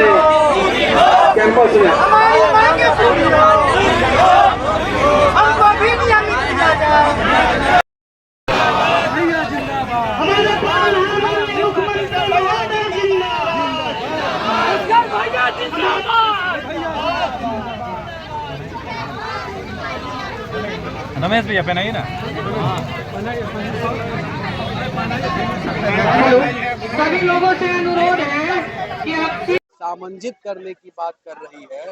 अपने कैंपस में। रमेश भैया पहनाइए ना। सभी लोगों से अनुरोध है कि आप सामंजित करने की बात कर रही है,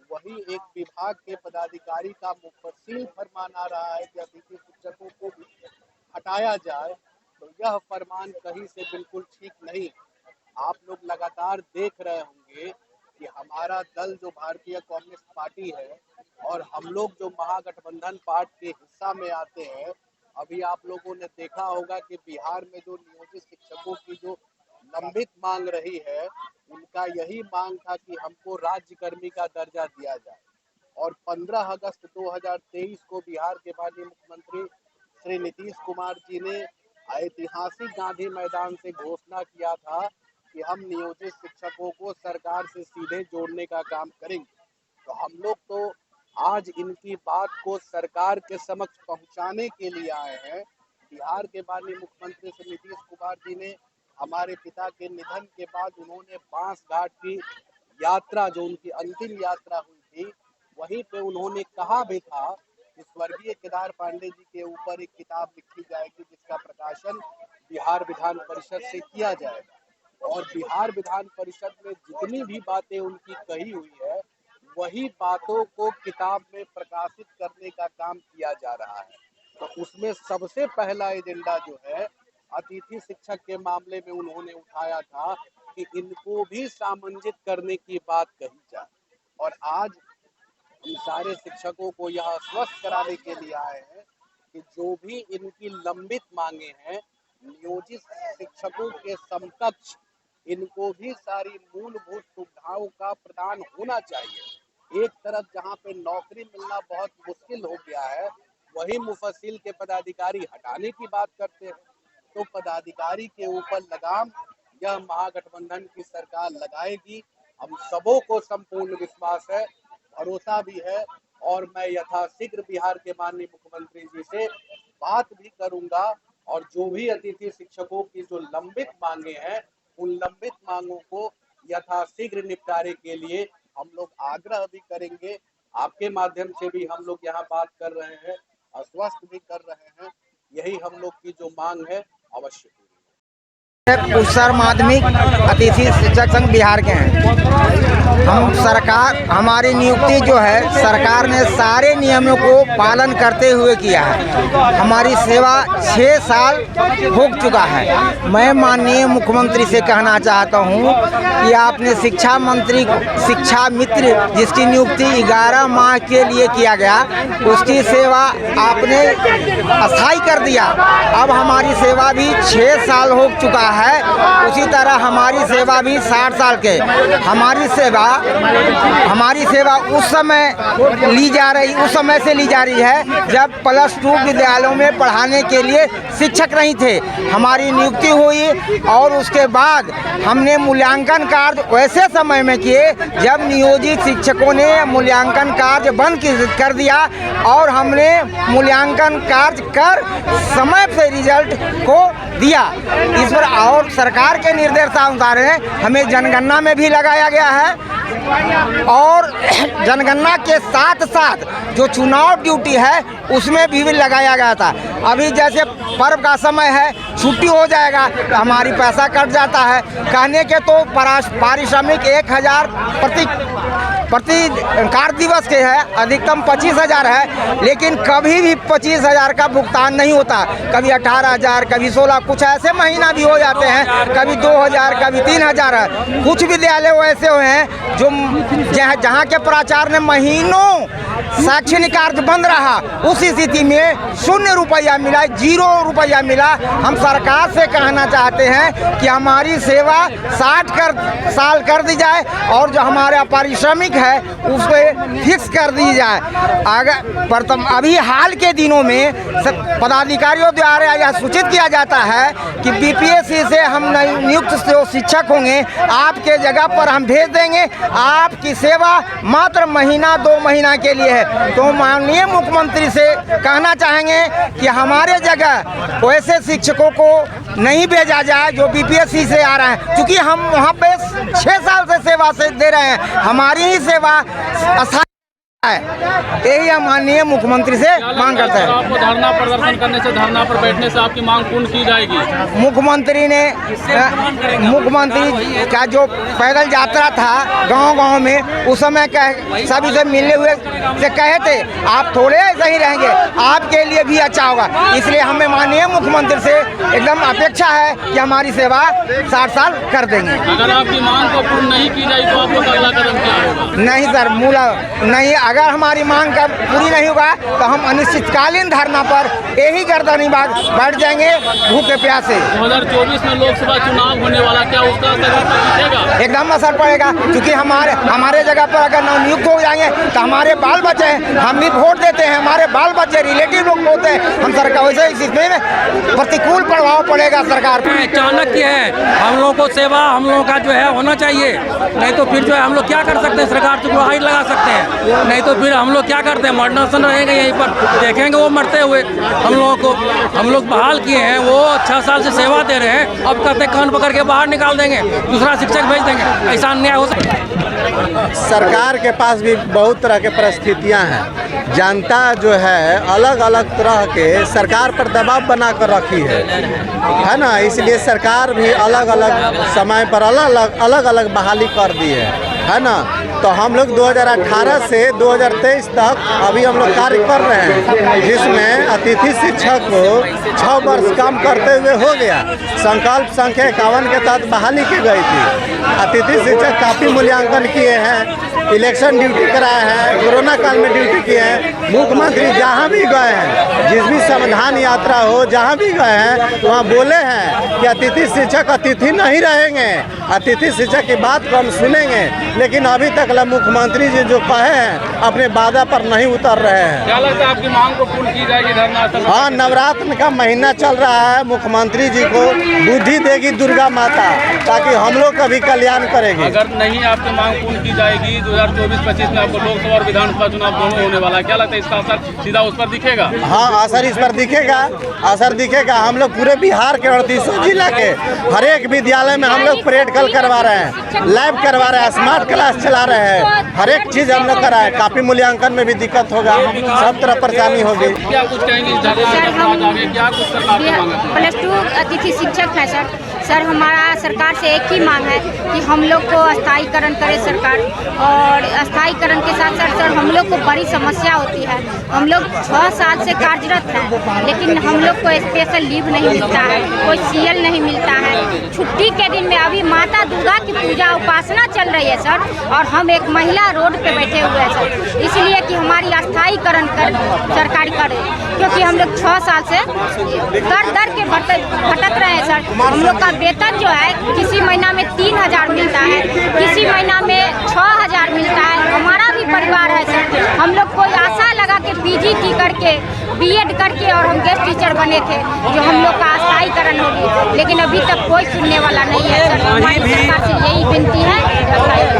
वही एक विभाग के पदाधिकारी का मुफस्सिल फरमान आ रहा है कि अतिथि शिक्षकों को भी हटाया जाए, तो यह फरमान कहीं से बिल्कुल ठीक नहीं। आप लोग लगातार देख रहे होंगे कि हमारा दल जो भारतीय कम्युनिस्ट पार्टी है और हम लोग जो महागठबंधन पार्टी के हिस्सा में आते हैं, अभी आप लोगों ने देखा होगा कि बिहार में जो नियोजित शिक्षकों की जो लंबित मांग रही है, उनका यही मांग था कि हमको राज्यकर्मी का दर्जा दिया जाए। और 15 अगस्त 2023 को बिहार के माननीय मुख्यमंत्री श्री नीतीश कुमार जी ने ऐतिहासिक गांधी मैदान से घोषणा किया था कि हम नियोजित शिक्षकों को सरकार से सीधे जोड़ने का काम करेंगे। तो हम लोग तो आज इनकी बात को सरकार के समक्ष पहुंचाने के लिए आए हैं। बिहार के माननीय मुख्यमंत्री श्री नीतीश कुमार जी ने हमारे पिता के निधन के बाद उन्होंने बांस घाट की यात्रा, जो उनकी अंतिम यात्रा हुई थी, वहीं पे उन्होंने कहा भी था कि स्वर्गीय केदार पांडे जी के ऊपर एक किताब लिखी जाएगी जिसका प्रकाशन बिहार विधान परिषद से किया जाएगा। और बिहार विधान परिषद में जितनी भी बातें उनकी कही हुई है, वही बातों को किताब में प्रकाशित करने का काम किया जा रहा है। तो उसमें सबसे पहला एजेंडा जो है अतिथि शिक्षक के मामले में उन्होंने उठाया था कि इनको भी सामंजित करने की बात कही जाए। और आज इन सारे शिक्षकों को यह आश्वस्त कराने के लिए आए हैं कि जो भी इनकी लंबित मांगे हैं, नियोजित शिक्षकों के समकक्ष इनको भी सारी मूलभूत सुविधाओं का प्रदान होना चाहिए। एक तरफ जहां पे नौकरी मिलना बहुत मुश्किल हो गया है, वही मुफस्सिल के पदाधिकारी हटाने की बात करते हैं। तो पदाधिकारी के ऊपर लगाम यह महागठबंधन की सरकार लगाएगी। हम सबों को संपूर्ण विश्वास है, भरोसा भी है, और मैं यथाशीघ्र बिहार के माननीय मुख्यमंत्री जी से बात भी करूंगा और जो भी अतिथि शिक्षकों की जो लंबित मांगे हैं, उन लंबित मांगों को यथाशीघ्र निपटारे के लिए हम लोग आग्रह भी करेंगे। आपके माध्यम से भी हम लोग यहाँ बात कर रहे हैं, आश्वस्त भी कर रहे हैं, यही हम लोग की जो मांग है अवश्य पूरी। उच्चतर माध्यमिक अतिथि शिक्षक संघ बिहार के हैं हम। सरकार हमारी नियुक्ति जो है सरकार ने सारे नियमों को पालन करते हुए किया है। हमारी सेवा 6 साल हो चुका है। मैं माननीय मुख्यमंत्री से कहना चाहता हूं कि आपने शिक्षा मंत्री शिक्षा मित्र जिसकी नियुक्ति 11 माह के लिए किया गया, उसकी सेवा आपने अस्थायी कर दिया। अब हमारी सेवा भी 6 साल हो चुका है। उसी तरह हमारी सेवा भी 60 साल के। हमारी सेवा उस समय से ली जा रही है जब +2 विद्यालयों में पढ़ाने के लिए शिक्षक नहीं थे। हमारी नियुक्ति हुई और उसके बाद हमने मूल्यांकन कार्य वैसे समय में किए जब नियोजित शिक्षकों ने मूल्यांकन कार्य बंद कर दिया और हमने मूल्यांकन कार्य कर समय से रिजल्ट को दिया। इस पर और सरकार के निर्देशानुसार हमें जनगणना में भी लगाया गया है और जनगणना के साथ साथ जो चुनाव ड्यूटी है उसमें भी लगाया गया था। अभी जैसे पर्व का समय है, छुट्टी हो जाएगा तो हमारी पैसा कट जाता है। कहने के तो पारिश्रमिक 1000 प्रति कार्य दिवस के है, अधिकतम 25,000 है, लेकिन कभी भी 25,000 का भुगतान नहीं होता। कभी 18,000, कभी 16, कुछ ऐसे महीना भी हो जाते हैं, कभी 2,000, कभी 3,000 है। कुछ विद्यालय ऐसे हुए हैं जो जहाँ के प्राचार्य ने महीनों शैक्षणिक कार्य बंद रहा, उस स्थिति में 0 रुपया मिला, 0 रुपया मिला। हम सरकार से कहना चाहते हैं कि हमारी सेवा 60 साल कर दी जाए और जो हमारा पारिश्रमिक है उसको फिक्स कर दी जाए। अगर प्रथम अभी हाल के दिनों में पदाधिकारियों द्वारा यह सूचित किया जाता है कि बीपीएससी से हम नियुक्त जो शिक्षक होंगे आपके जगह पर हम भेज देंगे, आपकी सेवा मात्र महीना 2 महीना के लिए है। तो माननीय मुख्यमंत्री से कहना चाहेंगे कि हमारे जगह वैसे शिक्षकों को नहीं भेजा जाए जो बीपीएससी से आ रहे हैं, क्योंकि हम वहाँ पे 6 साल से सेवा से दे रहे हैं, हमारी ही सेवा अस्थायी है। यही हम माननीय मुख्यमंत्री से मांग करते हैं। आपको धरना प्रदर्शन करने से, धरना पर बैठने से आपकी मांग पूर्ण की जाएगी? मुख्यमंत्री का जो पैदल यात्रा था गांव-गांव में, उस समय सभी से मिलने हुए से कहे थे आप थोड़े ऐसे ही रहेंगे, आपके लिए भी अच्छा होगा। इसलिए हमें माननीय मुख्यमंत्री से एकदम अपेक्षा है कि हमारी सेवा 60 साल कर देंगे। अगर आपकी मांग को पूर्ण नहीं की जाए तो आपको अगला कदम क्या होगा? नहीं सर, नहीं, अगर हमारी मांग का पूरी नहीं होगा तो हम अनिश्चितकालीन धरना पर यही गर्दनी बाग बैठ जाएंगे भूखे प्यासे। 2024 में लोकसभा चुनाव होने वाला, क्या उसका असर पड़ेगा? एकदम असर पड़ेगा, क्योंकि हमारे जगह पर अगर नवनियुक्त हो जाएंगे तो हमारे बाल बच्चे हैं, हम भी वोट देते हैं, हमारे बाल बच्चे रिलेटिव लोग होते हैं, हम सरकार वैसे इसमें प्रतिकूल प्रभाव पड़ेगा सरकार पर। चाणक्य है, हम लोगों को सेवा हम लोगों का जो है होना चाहिए, नहीं तो फिर जो है हम लोग क्या कर सकते हैं, सरकार से गुहार लगा सकते हैं, नहीं तो फिर हम लोग क्या करते हैं, मरना रहेंगे यहीं पर, देखेंगे वो मरते हुए। हम लोगों को हम लोग बहाल किए हैं, वो 6 साल से सेवा दे रहे हैं, अब कहते कान पकड़ के बाहर निकाल देंगे, दूसरा शिक्षक भेज देंगे, ऐसा अन्याय हो सकता है। सरकार के पास भी बहुत तरह के परिस्थितियां हैं, जनता जो है अलग अलग तरह के सरकार पर दबाव बना कर रखी है ना, इसलिए सरकार भी अलग अलग समय पर अलग अलग बहाली कर दी है ना। तो हम लोग 2018 से 2023 तक अभी हम लोग कार्य कर रहे हैं, जिसमें अतिथि शिक्षक को 6 वर्ष काम करते हुए हो गया। संकल्प संख्या 51 के तहत बहाली की गई थी। अतिथि शिक्षक काफ़ी मूल्यांकन किए हैं, इलेक्शन ड्यूटी कराए हैं, कोरोना काल में ड्यूटी किए हैं। मुख्यमंत्री जहाँ भी गए हैं, जिस भी संविधान यात्रा हो, जहाँ भी गए हैं वहाँ बोले हैं कि अतिथि शिक्षक अतिथि नहीं रहेंगे, अतिथि शिक्षक की बात को हम सुनेंगे। लेकिन अभी तक मुख्यमंत्री जी जो कहे हैं अपने वादा पर नहीं उतर रहे हैं। क्या लगता है आपकी मांग को पूर्ण की जाएगी धरना? हाँ, नवरात्र का महीना चल रहा है, मुख्यमंत्री जी को बुद्धि देगी दुर्गा माता, ताकि हम लोग का भी कल्याण करेगी। अगर नहीं आपकी मांग पूर्ण की जाएगी, 2024-25 में आपको लोकसभा और विधानसभा चुनाव दोनों होने वाला है, क्या लगता है इसका असर सीधा उस पर दिखेगा? हाँ, असर इस पर दिखेगा। हम लोग पूरे बिहार के 38 जिला के हर एक विद्यालय में हम लोग प्रैक्टिकल करवा रहे हैं, लैब करवा रहे हैं, स्मार्ट क्लास चला रहे हैं, हर एक चीज हम लोग कराए। काफी मूल्यांकन में भी दिक्कत होगा, सब तरह परेशानी होगी। क्या कुछ कहेंगे क्या कुछ सरकार से मांग है? +2 अतिथि शिक्षक है सर, हमारा सरकार से एक ही मांग है कि हम लोग को स्थायीकरण करे सरकार, और स्थायीकरण के साथ साथ सर हम लोग को बड़ी समस्या होती है। हम लोग 6 साल से कार्यरत हैं, लेकिन हम लोग को स्पेशल लीव नहीं मिलता है, कोई CL नहीं मिलता है। छुट्टी के दिन में अभी माता दुर्गा की पूजा उपासना चल रही है सर, और हम एक महिला रोड पे बैठे हुए हैं सर, इसलिए कि हमारी स्थायीकरण सरकार करे, क्योंकि हम लोग 6 साल से दर के भटक रहे हैं सर। हम लोग का वेतन जो है किसी महीना में 3000 मिलता है, किसी महीना में 6000 मिलता है। हमारा भी परिवार है सर, हम लोग कोई आशा लगा के PGT करके B.Ed करके और हम गेस्ट टीचर बने थे, जो हम लोग का स्थायीकरण होगी, लेकिन अभी तक कोई सुनने वाला नहीं है सर। हमारी सरकार से यही विनती है।